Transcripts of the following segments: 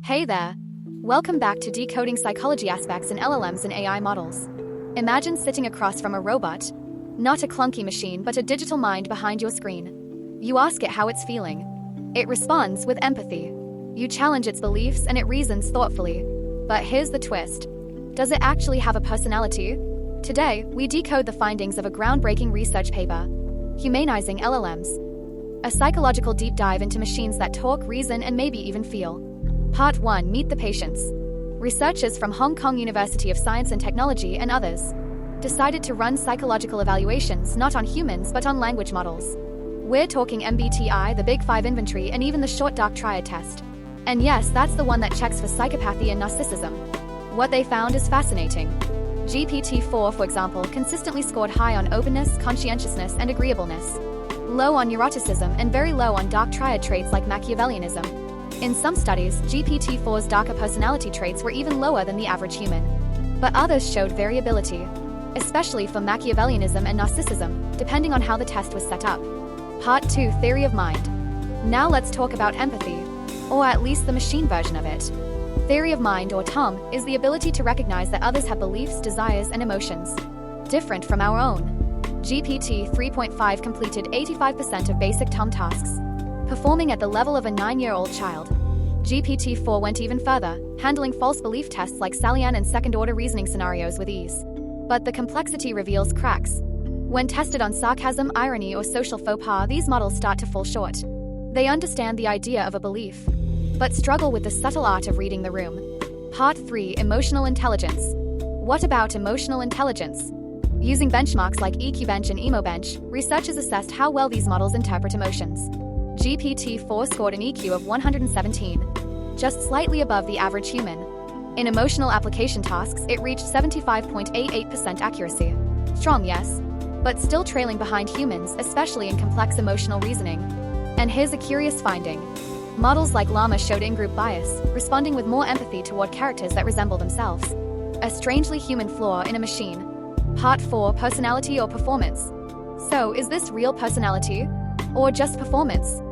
Hey there! Welcome back to Decoding Psychology Aspects in LLMs and AI Models. Imagine sitting across from a robot, not a clunky machine but a digital mind behind your screen. You ask it how it's feeling. It responds with empathy. You challenge its beliefs and it reasons thoughtfully. But here's the twist. Does it actually have a personality? Today, we decode the findings of a groundbreaking research paper, Humanizing LLMs, a psychological deep dive into machines that talk, reason, and maybe even feel. Part 1. Meet the patients. Researchers from Hong Kong University of Science and Technology and others decided to run psychological evaluations not on humans but on language models. We're talking MBTI, the Big Five inventory, and even the short dark triad test. And yes, that's the one that checks for psychopathy and narcissism. What they found is fascinating. GPT-4, for example, consistently scored high on openness, conscientiousness, and agreeableness, low on neuroticism, and very low on dark triad traits like Machiavellianism. In some studies, GPT-4's darker personality traits were even lower than the average human. But others showed variability, especially for Machiavellianism and narcissism, depending on how the test was set up. Part 2. Theory of mind. Now let's talk about empathy, or at least the machine version of it. Theory of mind, or TOM, is the ability to recognize that others have beliefs, desires, and emotions different from our own. GPT 3.5 completed 85% of basic TOM tasks, performing at the level of a 9-year-old child. GPT-4 went even further, handling false belief tests like Salian and second-order reasoning scenarios with ease. But the complexity reveals cracks. When tested on sarcasm, irony, or social faux pas, these models start to fall short. They understand the idea of a belief, but struggle with the subtle art of reading the room. Part 3. Emotional intelligence. What about emotional intelligence? Using benchmarks like EQBench and EmoBench, researchers assessed how well these models interpret emotions. GPT-4 scored an EQ of 117, just slightly above the average human. In emotional application tasks, it reached 75.88% accuracy. Strong, yes, but still trailing behind humans, especially in complex emotional reasoning. And here's a curious finding. Models like LLaMA showed in-group bias, responding with more empathy toward characters that resemble themselves. A strangely human flaw in a machine. Part 4. Personality or performance. So, is this real personality? Or just performance?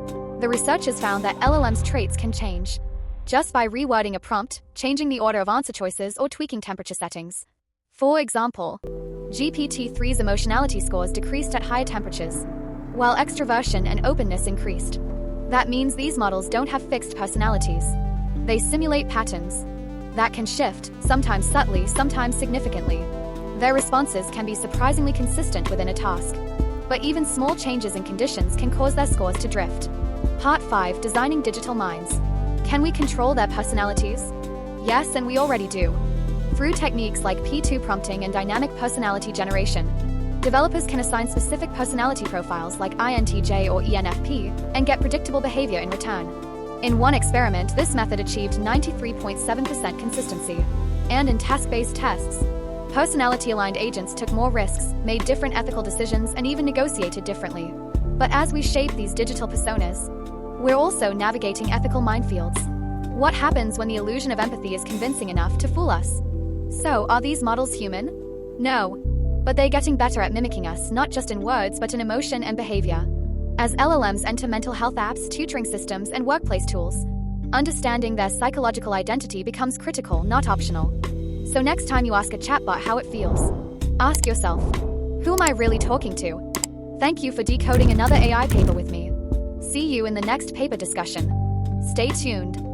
The researchers found that LLM's traits can change just by rewording a prompt, changing the order of answer choices, or tweaking temperature settings. For example, GPT-3's emotionality scores decreased at higher temperatures, while extroversion and openness increased. That means these models don't have fixed personalities. They simulate patterns that can shift, sometimes subtly, sometimes significantly. Their responses can be surprisingly consistent within a task, but even small changes in conditions can cause their scores to drift. Part 5. Designing digital minds. Can we control their personalities? Yes, and we already do. Through techniques like P2 prompting and dynamic personality generation, developers can assign specific personality profiles like INTJ or ENFP and get predictable behavior in return. In one experiment, this method achieved 93.7% consistency. And in task-based tests, personality-aligned agents took more risks, made different ethical decisions, and even negotiated differently. But as we shape these digital personas, we're also navigating ethical minefields. What happens when the illusion of empathy is convincing enough to fool us? So, are these models human? No. But they're getting better at mimicking us, not just in words but in emotion and behavior. As LLMs enter mental health apps, tutoring systems, and workplace tools, understanding their psychological identity becomes critical, not optional. So next time you ask a chatbot how it feels, ask yourself, who am I really talking to? Thank you for decoding another AI paper with me. See you in the next paper discussion. Stay tuned.